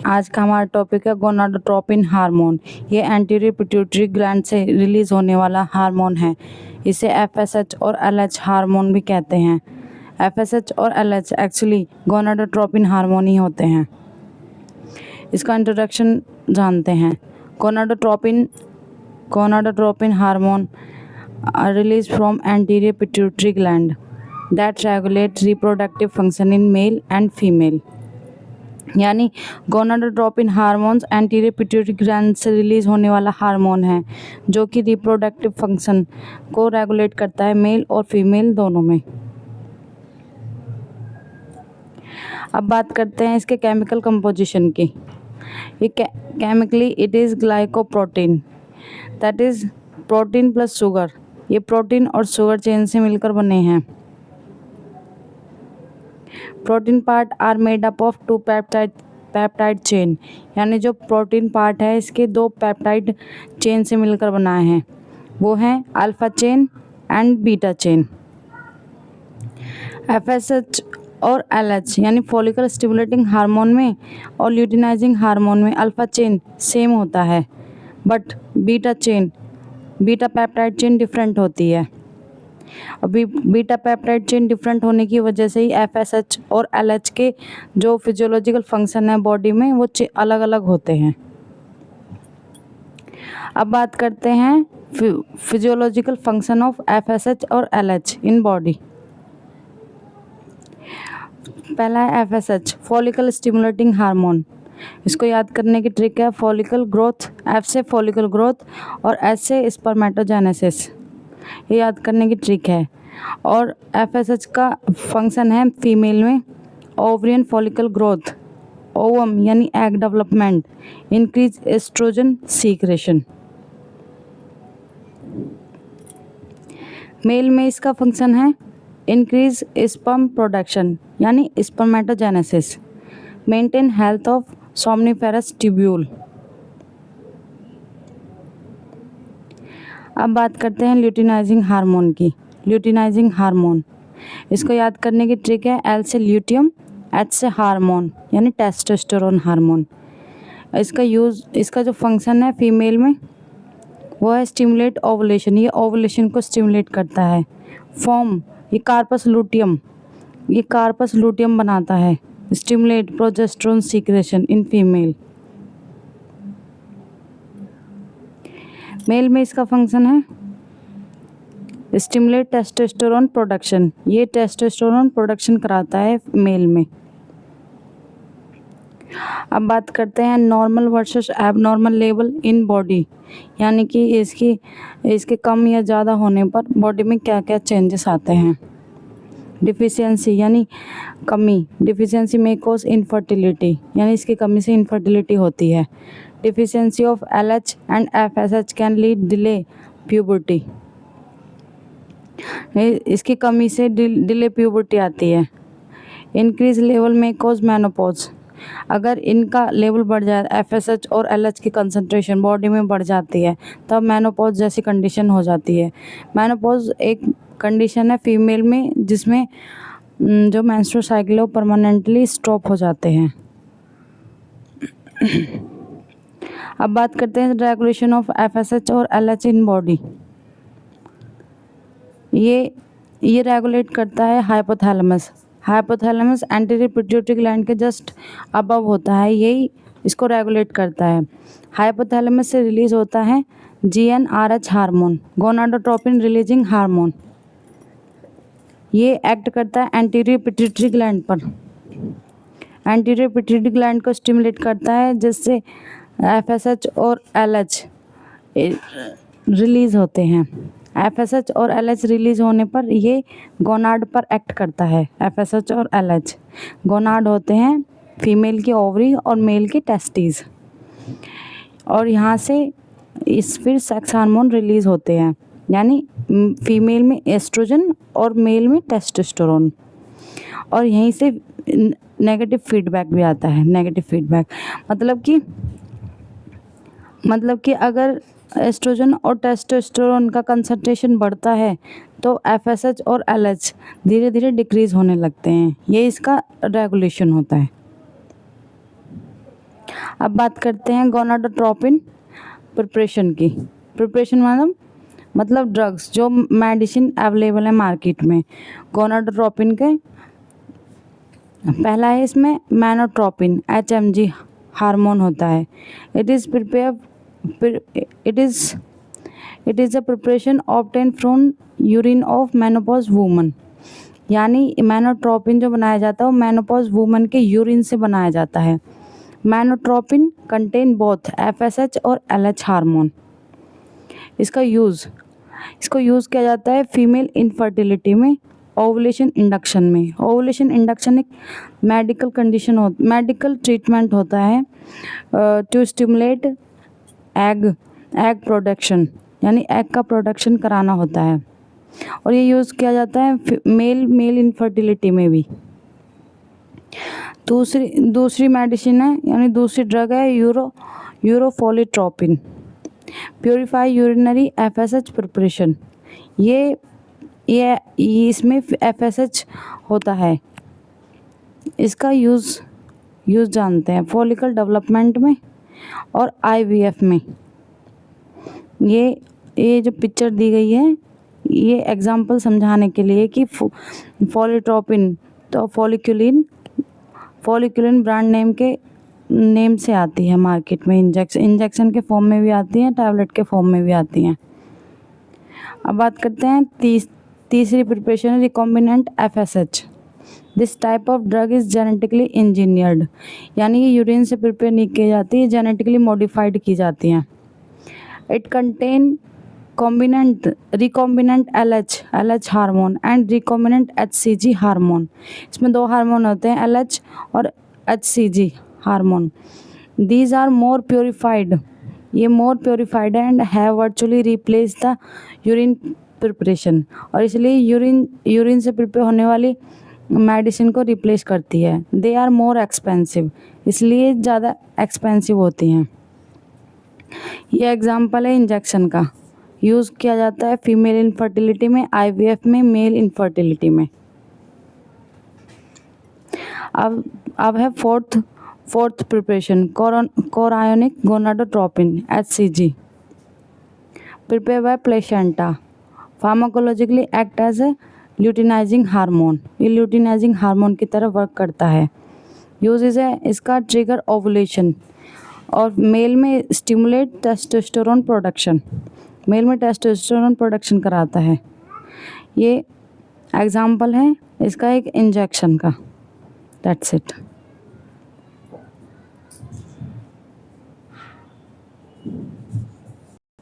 आज का हमारा टॉपिक है गोनाडोट्रोपिन हार्मोन। ये एंटीरियर पिट्यूटरी ग्लैंड से रिलीज होने वाला हार्मोन है। इसे एफएसएच और एलएच हार्मोन भी कहते हैं। एफएसएच और एलएच एक्चुअली गोनाडोट्रोपिन हार्मोन ही होते हैं। इसका इंट्रोडक्शन जानते हैं। Gonadotropin hormone are released from anterior pituitary gland that regulate reproductive function in male and female। यानी gonadotropin hormones anterior pituitary gland से रिलीज होने वाला हार्मोन है जो कि रिप्रोडक्टिव फंक्शन को रेगुलेट करता है मेल और फीमेल दोनों में। अब बात करते हैं इसके केमिकल कंपोजिशन की। ये chemically it is glycoprotein, that is protein plus sugar. ये प्रोटीन और शुगर चेन से मिलकर बने हैं। Protein part are made up of two peptide chain, यानी जो प्रोटीन पार्ट है इसके दो पेप्टाइड चेन से मिलकर बनाए हैं, वो हैं alpha chain and beta chain. FSH और एलएच यानी फॉलिकल स्टिमुलेटिंग हार्मोन में और ल्यूटिनाइजिंग हार्मोन में अल्फा चेन सेम होता है, but beta peptide chain different होती है। अभी बीटा पेप्टाइड चेन डिफरेंट होने की वजह से ही एफएसएच और एलएच के जो फिजियोलॉजिकल फंक्शन है बॉडी में वो अलग अलग होते हैं। अब बात करते हैं फिजियोलॉजिकल फंक्शन ऑफ एफएसएच और एलएच इन बॉडी। पहला है एफएसएच, फॉलिकल स्टिमुलेटिंग हार्मोन। इसको याद करने की ट्रिक है फॉलिकल ग्रोथ, एफ से फॉलिकल ग्रोथ और एस से स्पर्मेटोजेनेसिस, ये याद करने की ट्रिक है। और एफएसएच का फंक्शन है फीमेल में ओवरियन फॉलिकल ग्रोथ, ओवम यानी egg development, increase estrogen secretion. Male में इसका फंक्शन है इंक्रीज स्पर्म प्रोडक्शन यानी spermatogenesis, maintain health of seminiferous tubule. अब बात करते हैं ल्यूटिनाइजिंग हार्मोन की। ल्यूटिनाइजिंग हार्मोन, इसको याद करने की ट्रिक है एल से ल्यूटियम, एच से हार्मोन यानी टेस्टोस्टेरोन हार्मोन। इसका जो फंक्शन है फीमेल में वो है स्टिमुलेट ओवुलेशन, ये ओवुलेशन को स्टिमुलेट करता है। फॉर्म ये कार्पस लूटियम बनाता है, stimulate progesterone secretion in female. Male में इसका फंक्शन है स्टिमुलेट टेस्टोस्टेरोन प्रोडक्शन, ये टेस्टोस्टेरोन प्रोडक्शन कराता है मेल में। अब बात करते हैं normal versus abnormal level in body, यानी कि इसके कम या ज़्यादा होने पर बॉडी में क्या क्या चेंजेस आते हैं। डिफिशियंसी यानी कमी, डिफिशियंसी में कॉज इनफर्टिलिटी, यानी इसकी कमी से इनफर्टिलिटी होती है। Deficiency of LH and FSH can lead delay puberty, इसकी कमी से डिले प्यूबर्टी आती है। इंक्रीज लेवल में कॉज मेनोपॉज, अगर इनका लेवल बढ़ जाए एफएसएच और एलएच की कंसंट्रेशन बॉडी में बढ़ जाती है तब मेनोपॉज जैसी कंडीशन हो जाती है। मेनोपॉज एक कंडीशन है फीमेल में जिसमें जो मेंस्ट्रुअल साइकिल है वो परमानेंटली स्टॉप हो जाते हैं। अब बात करते हैं रेगुलेशन ऑफ एफएसएच और एलएच इन बॉडी। ये रेगुलेट करता है हाइपोथैलेमस एंटीरियर पिट्यूटरी ग्लैंड के जस्ट अबव होता है, यही इसको रेगुलेट करता है। हाइपोथैलेमस से रिलीज होता है GnRH hormone, gonadotropin releasing hormone. ये एक्ट करता है एंटीरियर पिट्यूटरी ग्लैंड पर, एंटीरियर पिट्यूटरी ग्लैंड को स्टिमुलेट करता है जिससे एफएसएच और एलएच रिलीज होते हैं। एफएसएच और एलएच रिलीज होने पर ये गोनाड पर एक्ट करता है। एफएसएच और एलएच गोनाड होते हैं फीमेल की ओवरी और मेल की टेस्टिस, और यहाँ से फिर सेक्स हार्मोन रिलीज होते हैं, यानी फीमेल में एस्ट्रोजन और मेल में टेस्टोस्टेरोन। और यहीं से नेगेटिव फीडबैक भी आता है। नेगेटिव फीडबैक मतलब कि अगर एस्ट्रोजन और टेस्टोस्टेरोन का कंसंट्रेशन बढ़ता है तो एफएसएच और एलएच धीरे धीरे डिक्रीज होने लगते हैं, ये इसका रेगुलेशन होता है। अब बात करते हैं गोनाडोट्रोपिन प्रिपरेशन की। प्रिपरेशन मतलब ड्रग्स जो मेडिसिन अवेलेबल है मार्केट में। गोनाडोट्रोपिन के पहला है इसमें मैनोट्रोपिन, HMG हार्मोन होता है। It is a preparation obtain from urine of menopause woman. यानी मैनोट्रोपिन जो बनाया जाता है वो मेनोपॉज वुमन के यूरिन से बनाया जाता है। मैनोट्रोपिन कंटेन बोथ FSH और LH हार्मोन। इसको यूज़ किया जाता है फीमेल इनफर्टिलिटी में, ओवुलेशन इंडक्शन में। ओवुलेशन इंडक्शन एक मेडिकल ट्रीटमेंट होता है टू स्टिमुलेट एग प्रोडक्शन, यानी एग का प्रोडक्शन कराना होता है, और ये यूज़ किया जाता है मेल इनफर्टिलिटी में भी। दूसरी मेडिसिन है, यानी दूसरी ड्रग है यूरोफोलिट्रोपिन, प्योरीफाई यूरिनरी FSH प्रिपरेशन। ये इसमें FSH होता है। इसका यूज़ जानते हैं फॉलिकल डेवलपमेंट में और IVF में। ये जो पिक्चर दी गई है ये एग्जांपल समझाने के लिए कि फॉलिट्रोपिन तो फॉलिक्यूलिन ब्रांड नेम से आती है मार्केट में। इंजेक्शन के फॉर्म में भी आती हैं, टैबलेट के फॉर्म में भी आती हैं। अब बात करते हैं तीसरी preparation recombinant FSH। This type of drug is genetically engineered, यानी ये यूरिन से प्रिपेयर नहीं की जाती है, जेनेटिकली मॉडिफाइड की जाती हैं। It contain recombinant LH hormone and recombinant HCG hormone. इसमें 2 हार्मोन होते हैं, LH और HCG hormone. These are more purified, ये more purified and have virtually replace the urine preparation, और इसलिए यूरिन से प्रिपेयर होने वाली मेडिसिन को रिप्लेस करती है। दे आर मोर एक्सपेंसिव, इसलिए ज़्यादा एक्सपेंसिव होती हैं। ये एग्जांपल है इंजेक्शन का, यूज़ किया जाता है फीमेल इनफर्टिलिटी में, IVF में, मेल इनफर्टिलिटी में। अब है fourth preparation chorionic gonadotropin HCG, prepare by placenta, pharmacologically act as a luteinizing hormone. ये ल्यूटिनाइजिंग हार्मोन की तरह वर्क करता है। यूजेज है इसका ट्रिगर ओवुलेशन, और मेल में स्टिमुलेट टेस्टोस्टेरोन प्रोडक्शन, मेल में टेस्टोस्टेरोन प्रोडक्शन कराता है। ये एग्जाम्पल है इसका एक इंजेक्शन का। That's it.